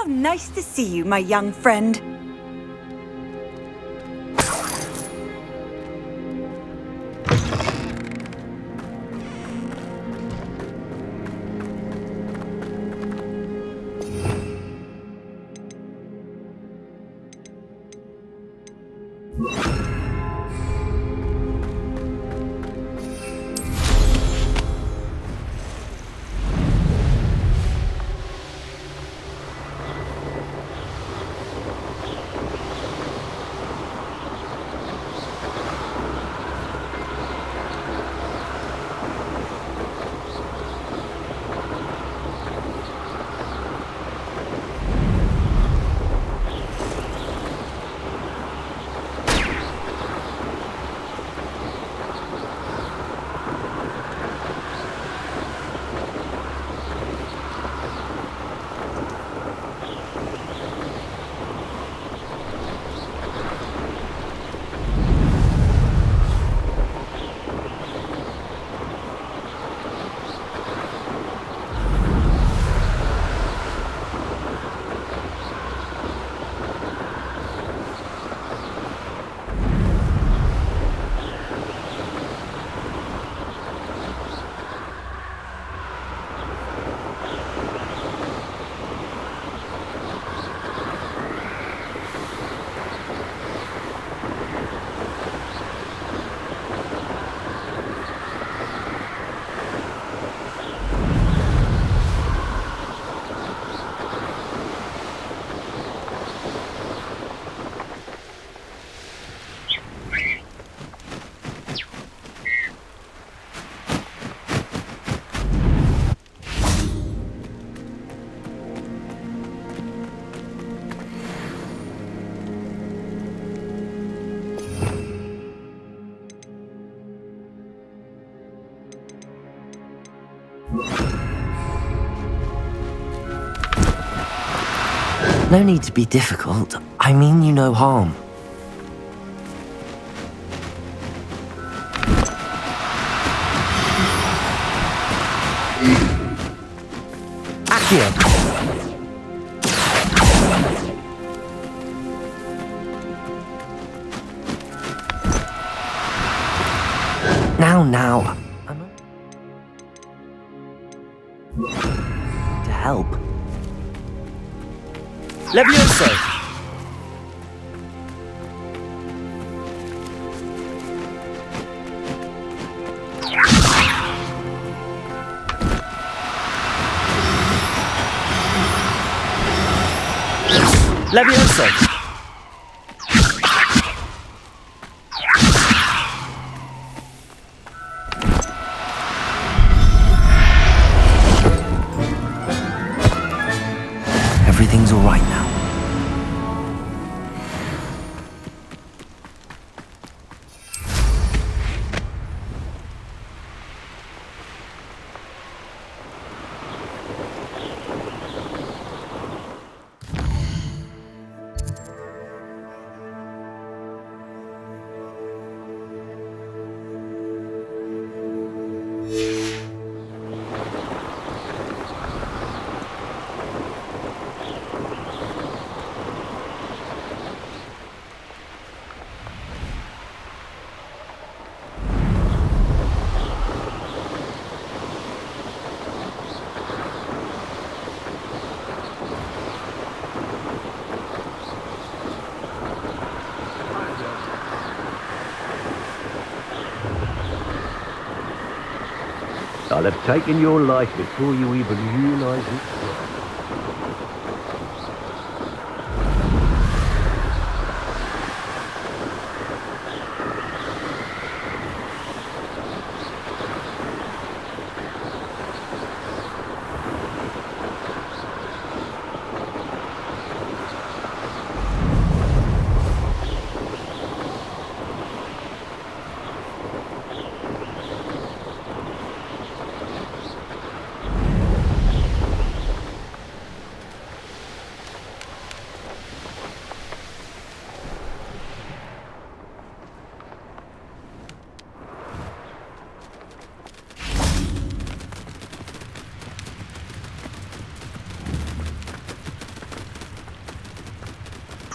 How nice to see you, my young friend. No need to be difficult. I mean you no harm. Accio! Now. To help. Levioso! Levioso! Everything's all right now. I'll have taken your life before you even realize it.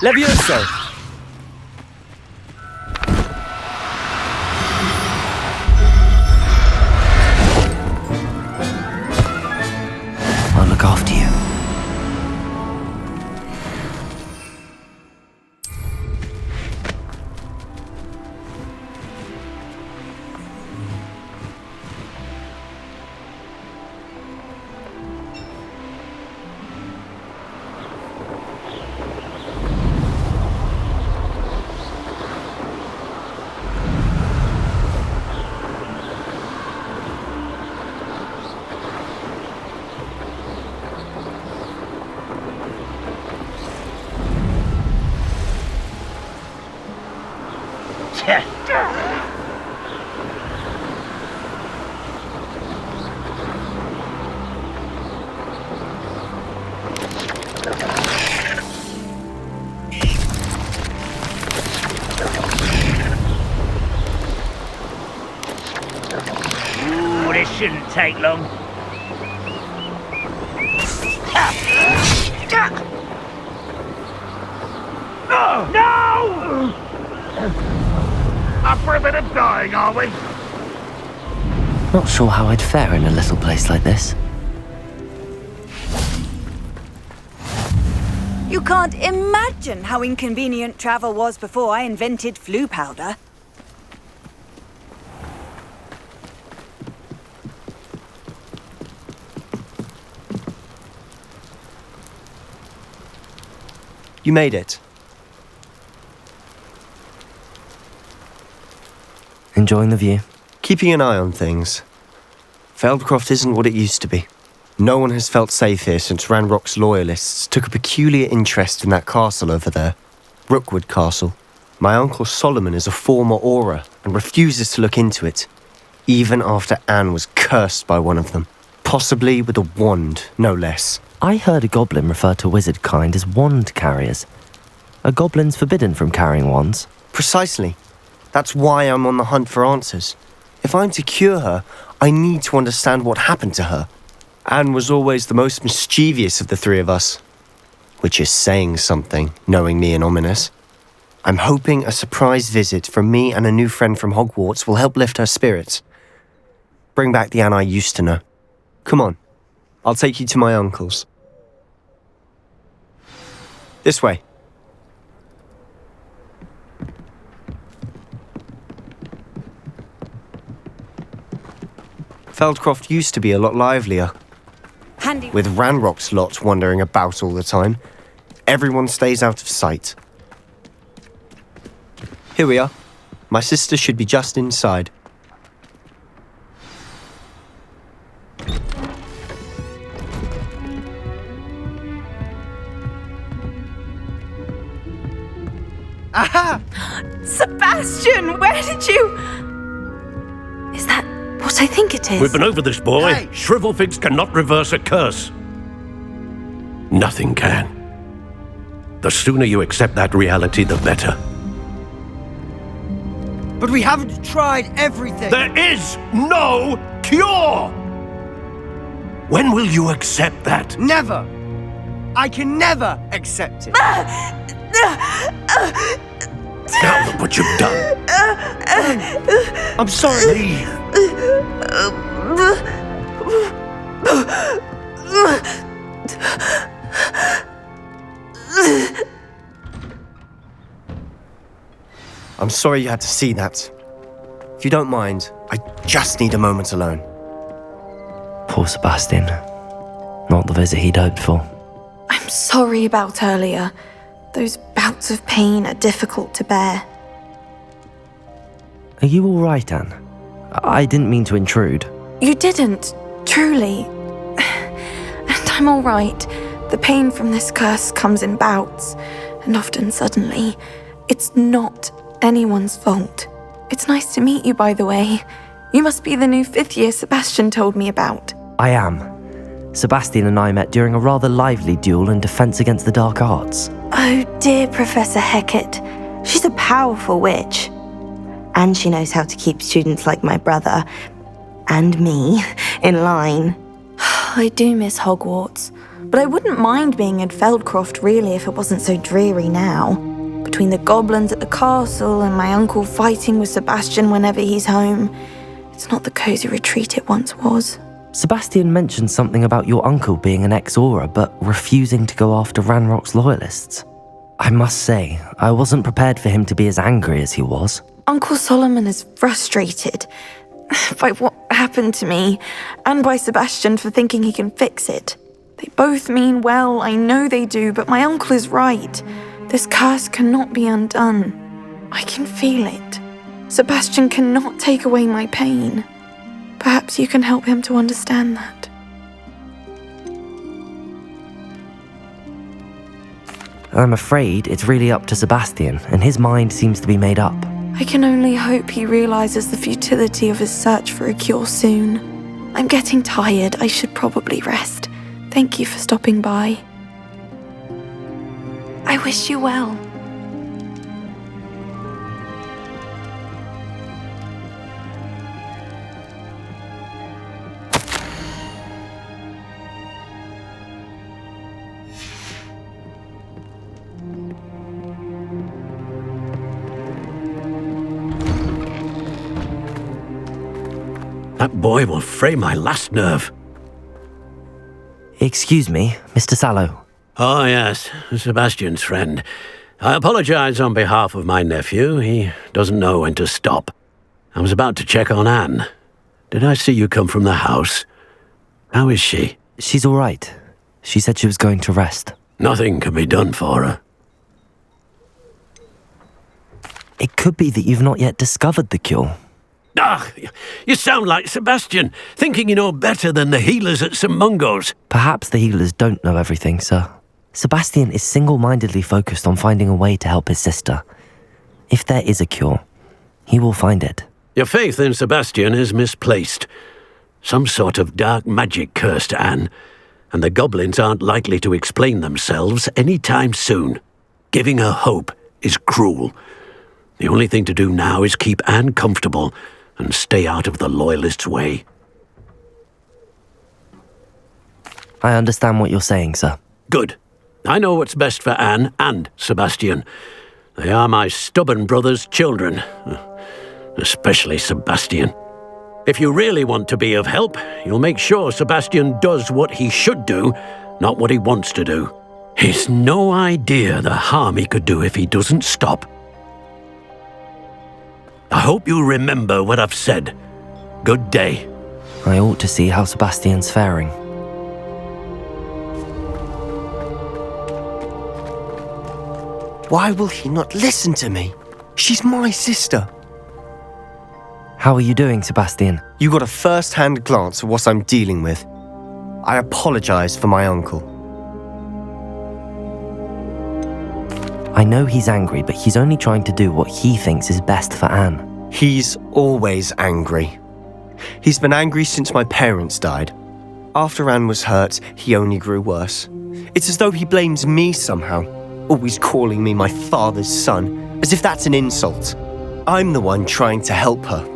Levioso! I'll look after you. Ooh, this shouldn't take long. No! Up for a bit of dying, are we? Not sure how I'd fare in a little place like this. You can't imagine how inconvenient travel was before I invented flu powder. You made it. Enjoying the view? Keeping an eye on things. Feldcroft isn't what it used to be. No one has felt safe here since Ranrock's loyalists took a peculiar interest in that castle over there. Rookwood Castle. My uncle Solomon is a former Auror and refuses to look into it, even after Anne was cursed by one of them. Possibly with a wand, no less. I heard a goblin refer to wizard kind as wand carriers. Are goblins forbidden from carrying wands? Precisely. That's why I'm on the hunt for answers. If I'm to cure her, I need to understand what happened to her. Anne was always the most mischievous of the three of us. Which is saying something, knowing me and Ominous. I'm hoping a surprise visit from me and a new friend from Hogwarts will help lift her spirits. Bring back the Anne I used to know. Come on, I'll take you to my uncle's. This way. Feldcroft used to be a lot livelier. Handy. With Ranrock's lot wandering about all the time, everyone stays out of sight. Here we are. My sister should be just inside. Aha! Sebastian, where did you... Is that what I think it is? We've been over this, boy. Hey. Shrivelfigs cannot reverse a curse. Nothing can. The sooner you accept that reality, the better. But we haven't tried everything. There is no cure! When will you accept that? Never. I can never accept it. Now look what you've done. I'm sorry. Leave. I'm sorry you had to see that. If you don't mind, I just need a moment alone. Poor Sebastian. Not the visit he'd hoped for. I'm sorry about earlier. Those bouts of pain are difficult to bear. Are you all right, Anne? I didn't mean to intrude. You didn't, truly. And I'm all right. The pain from this curse comes in bouts, and often suddenly. It's not anyone's fault. It's nice to meet you, by the way. You must be the new 5th year Sebastian told me about. I am. Sebastian and I met during a rather lively duel in defense against the dark arts. Oh dear, Professor Hecat. She's a powerful witch. And she knows how to keep students like my brother, and me, in line. I do miss Hogwarts, but I wouldn't mind being in Feldcroft really if it wasn't so dreary now. Between the goblins at the castle and my uncle fighting with Sebestian whenever he's home, it's not the cosy retreat it once was. Sebestian mentioned something about your uncle being an ex-Aura but refusing to go after Ranrock's loyalists. I must say, I wasn't prepared for him to be as angry as he was. Uncle Solomon is frustrated by what happened to me, and by Sebestian for thinking he can fix it. They both mean well, I know they do, but my uncle is right. This curse cannot be undone. I can feel it. Sebestian cannot take away my pain. Perhaps you can help him to understand that. I'm afraid it's really up to Sebestian, and his mind seems to be made up. I can only hope he realizes the futility of his search for a cure soon. I'm getting tired. I should probably rest. Thank you for stopping by. I wish you well. That boy will fray my last nerve. Excuse me, Mr. Sallow. Oh, yes, Sebastian's friend. I apologize on behalf of my nephew. He doesn't know when to stop. I was about to check on Anne. Did I see you come from the house? How is she? She's all right. She said she was going to rest. Nothing can be done for her. It could be that you've not yet discovered the cure. Ah, you sound like Sebastian, thinking you know better than the healers at St. Mungo's. Perhaps the healers don't know everything, sir. Sebastian is single-mindedly focused on finding a way to help his sister. If there is a cure, he will find it. Your faith in Sebastian is misplaced. Some sort of dark magic cursed Anne, and the goblins aren't likely to explain themselves any time soon. Giving her hope is cruel. The only thing to do now is keep Anne comfortable and stay out of the Loyalists' way. I understand what you're saying, sir. Good. I know what's best for Anne and Sebastian. They are my stubborn brother's children, especially Sebastian. If you really want to be of help, you'll make sure Sebastian does what he should do, not what he wants to do. He's no idea the harm he could do if he doesn't stop. I hope you remember what I've said. Good day. I ought to see how Sebastian's faring. Why will he not listen to me? She's my sister. How are you doing, Sebestian? You got a first-hand glance at what I'm dealing with. I apologize for my uncle. I know he's angry, but he's only trying to do what he thinks is best for Anne. He's always angry. He's been angry since my parents died. After Anne was hurt, he only grew worse. It's as though he blames me somehow, always calling me my father's son, as if that's an insult. I'm the one trying to help her.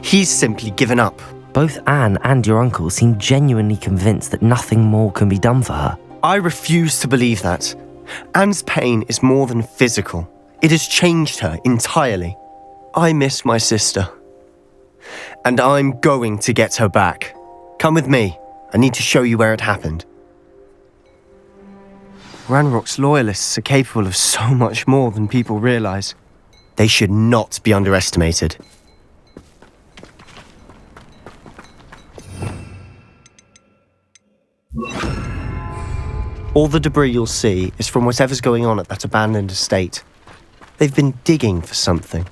He's simply given up. Both Anne and your uncle seem genuinely convinced that nothing more can be done for her. I refuse to believe that. Anne's pain is more than physical. It has changed her entirely. I miss my sister. And I'm going to get her back. Come with me. I need to show you where it happened. Ranrock's loyalists are capable of so much more than people realize. They should not be underestimated. All the debris you'll see is from whatever's going on at that abandoned estate. They've been digging for something.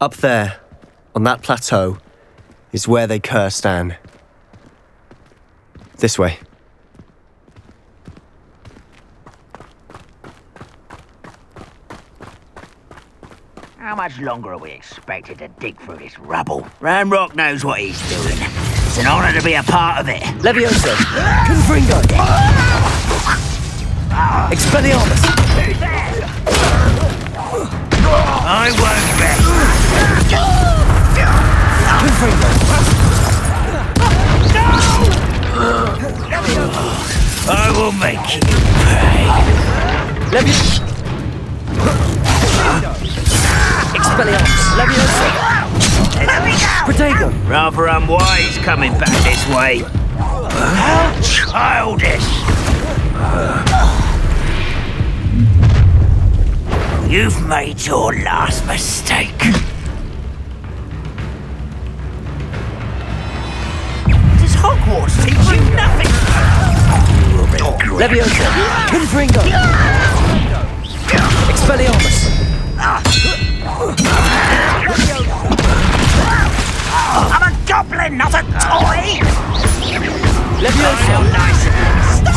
Up there, on that plateau, is where they cursed Anne. This way. How much longer are we expected to dig through this rubble? Ranrock knows what he's doing. It's an honor to be a part of it. Leviosa! Confringo! Expelliarmus! Who's there? I won't rest. I will make you pay. Rather unwise coming back this way. How childish! You've made your last mistake. Does Hogwarts teach you nothing? You will regret. I'm a goblin, not a toy! Leviosa! Nice.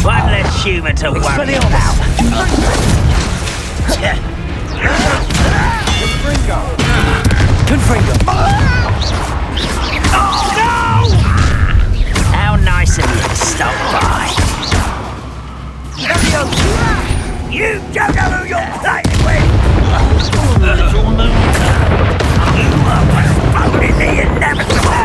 One less human to worry about. Oh, no! How nice of you to stop by. You don't know who you're playing with! You are postponing the inevitable!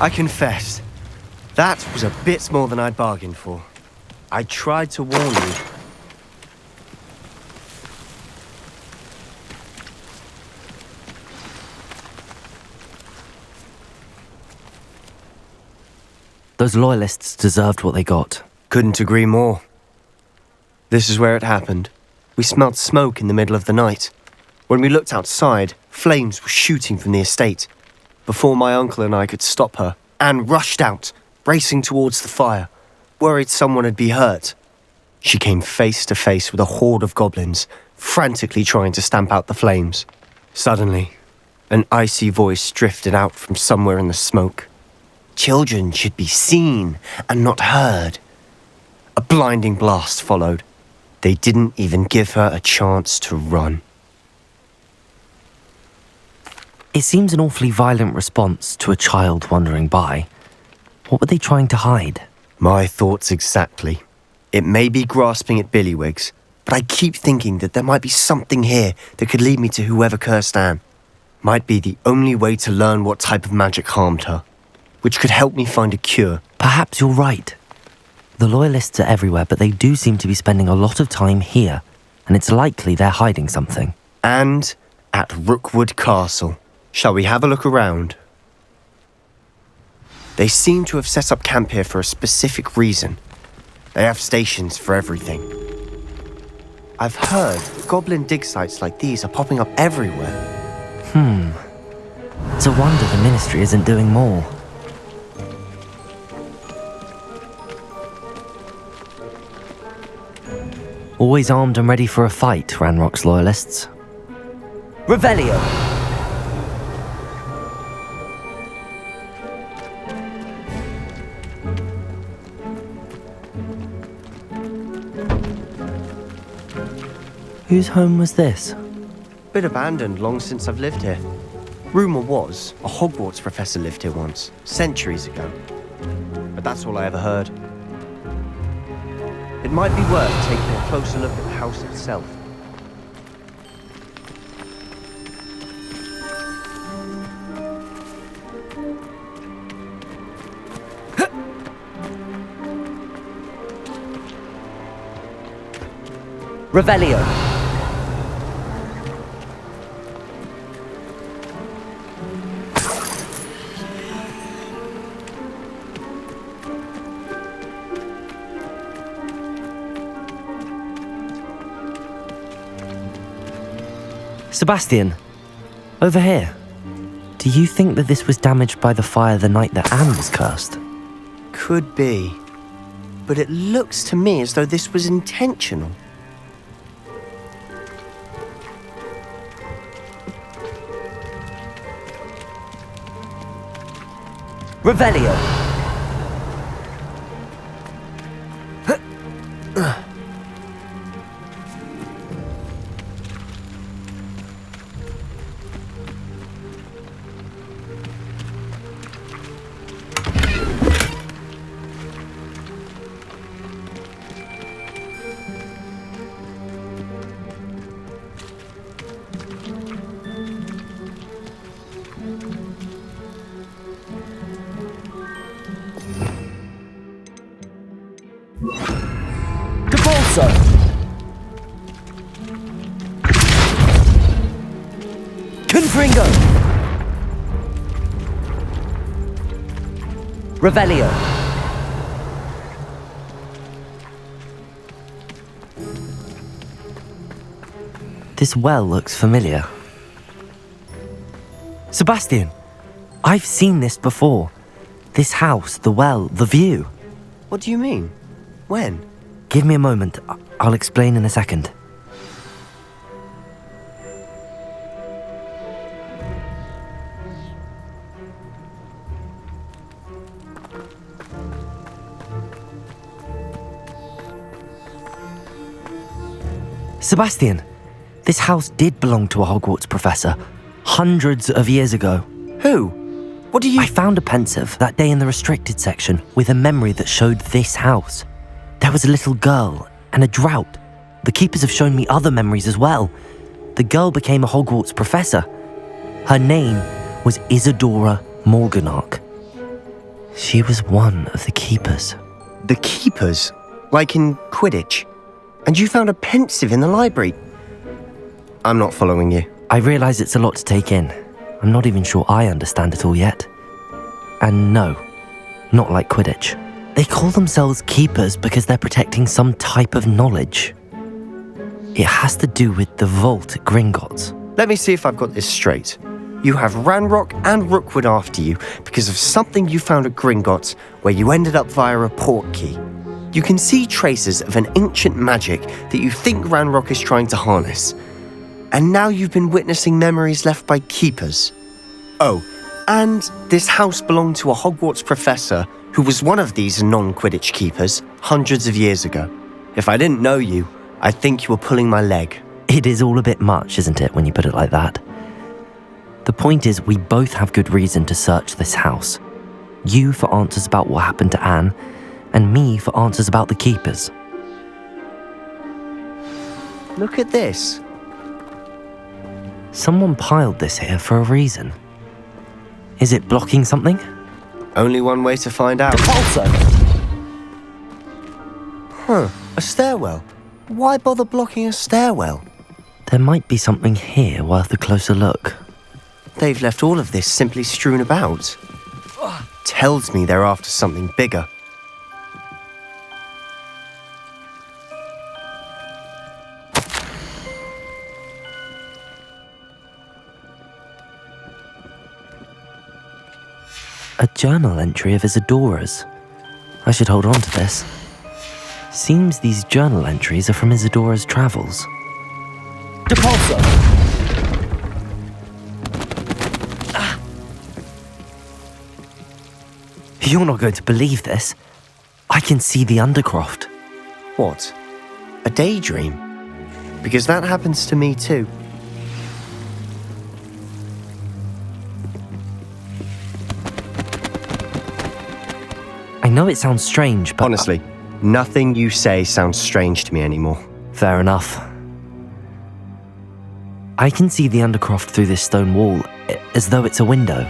I confess, that was a bit more than I'd bargained for. I tried to warn you. Those loyalists deserved what they got. Couldn't agree more. This is where it happened. We smelled smoke in the middle of the night. When we looked outside, flames were shooting from the estate. Before my uncle and I could stop her, Anne rushed out, racing towards the fire, worried someone had been hurt. She came face to face with a horde of goblins, frantically trying to stamp out the flames. Suddenly, an icy voice drifted out from somewhere in the smoke. Children should be seen and not heard. A blinding blast followed. They didn't even give her a chance to run. It seems an awfully violent response to a child wandering by. What were they trying to hide? My thoughts exactly. It may be grasping at Billywigs, but I keep thinking that there might be something here that could lead me to whoever cursed Anne. Might be the only way to learn what type of magic harmed her, which could help me find a cure. Perhaps you're right. The Loyalists are everywhere, but they do seem to be spending a lot of time here, and it's likely they're hiding something. And at Rookwood Castle. Shall we have a look around? They seem to have set up camp here for a specific reason. They have stations for everything. I've heard goblin dig sites like these are popping up everywhere. It's a wonder the Ministry isn't doing more. Always armed and ready for a fight, Ranrock's Loyalists. Revelio! Whose home was this? Bit abandoned long since I've lived here. Rumour was a Hogwarts professor lived here once, centuries ago. But that's all I ever heard. It might be worth taking a closer look at the house itself. Revelio! Sebestian, over here. Do you think that this was damaged by the fire the night that Anne was cursed? Could be. But it looks to me as though this was intentional. Revelio! Depulso! Confringo! Revelio! This well looks familiar. Sebastian! I've seen this before. This house, the well, the view. What do you mean? When? Give me a moment. I'll explain in a second. Sebastian, this house did belong to a Hogwarts professor hundreds of years ago. Who? What do you... I found a pensive that day in the restricted section with a memory that showed this house. There was a little girl and a drought. The keepers have shown me other memories as well. The girl became a Hogwarts professor. Her name was Isadora Morganach. She was one of the keepers. The keepers? Like in Quidditch? And you found a pensive in the library? I'm not following you. I realise it's a lot to take in. I'm not even sure I understand it all yet. And no, not like Quidditch. They call themselves keepers because they're protecting some type of knowledge. It has to do with the vault at Gringotts. Let me see if I've got this straight. You have Ranrock and Rookwood after you because of something you found at Gringotts where you ended up via a port key. You can see traces of an ancient magic that you think Ranrock is trying to harness. And now you've been witnessing memories left by keepers. Oh, and this house belonged to a Hogwarts professor who was one of these non-Quidditch keepers hundreds of years ago. If I didn't know you, I'd think you were pulling my leg. It is all a bit much, isn't it, when you put it like that? The point is, we both have good reason to search this house. You for answers about what happened to Anne, and me for answers about the keepers. Look at this. Someone piled this here for a reason. Is it blocking something? Only one way to find out. Depulso! Huh, a stairwell. Why bother blocking a stairwell? There might be something here worth a closer look. They've left all of this simply strewn about. Tells me they're after something bigger. A journal entry of Isadora's. I should hold on to this. Seems these journal entries are from Isadora's travels. Depulso! You're not going to believe this. I can see the Undercroft. What? A daydream? Because that happens to me too. I know it sounds strange, but... Honestly, nothing you say sounds strange to me anymore. Fair enough. I can see the Undercroft through this stone wall, as though it's a window.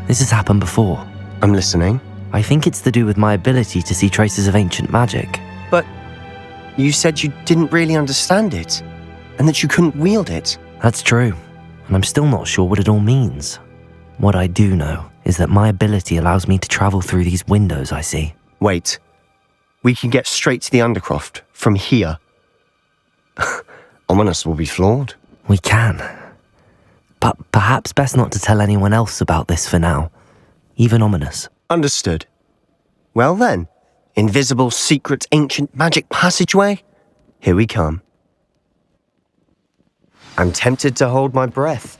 This has happened before. I'm listening. I think it's to do with my ability to see traces of ancient magic. But you said you didn't really understand it, and that you couldn't wield it. That's true, and I'm still not sure what it all means. What I do know is that my ability allows me to travel through these windows I see. Wait. We can get straight to the Undercroft from here. Ominous will be flawed. We can. But perhaps best not to tell anyone else about this for now. Even Ominous. Understood. Well then, invisible, secret, ancient magic passageway? Here we come. I'm tempted to hold my breath.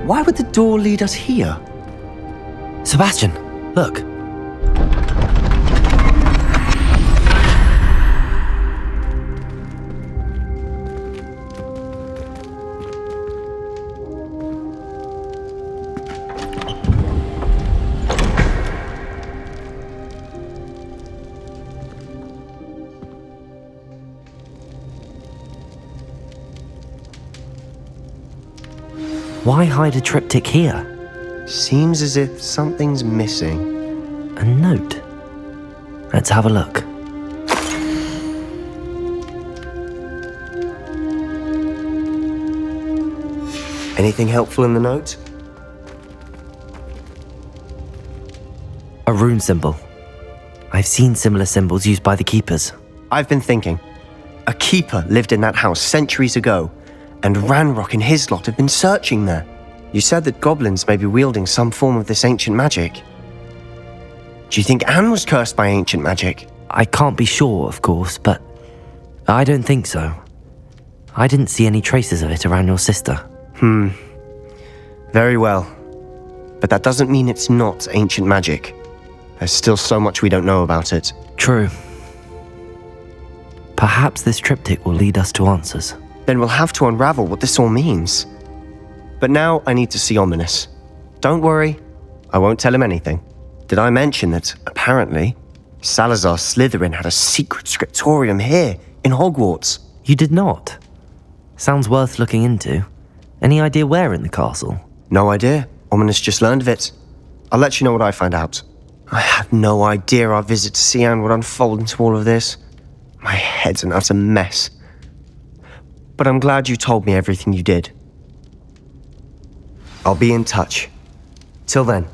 Why would the door lead us here? Sebastian, look. Why hide a triptych here? Seems as if something's missing. A note. Let's have a look. Anything helpful in the note? A rune symbol. I've seen similar symbols used by the keepers. I've been thinking. A keeper lived in that house centuries ago, and Ranrock and his lot have been searching there. You said that goblins may be wielding some form of this ancient magic. Do you think Anne was cursed by ancient magic? I can't be sure, of course, but I don't think so. I didn't see any traces of it around your sister. Very well. But that doesn't mean it's not ancient magic. There's still so much we don't know about it. True. Perhaps this triptych will lead us to answers. Then we'll have to unravel what this all means. But now I need to see Ominous. Don't worry, I won't tell him anything. Did I mention that, apparently, Salazar Slytherin had a secret scriptorium here in Hogwarts? You did not? Sounds worth looking into. Any idea where in the castle? No idea. Ominous just learned of it. I'll let you know what I find out. I had no idea our visit to Sian would unfold into all of this. My head's an utter mess. But I'm glad you told me everything you did. I'll be in touch. Till then.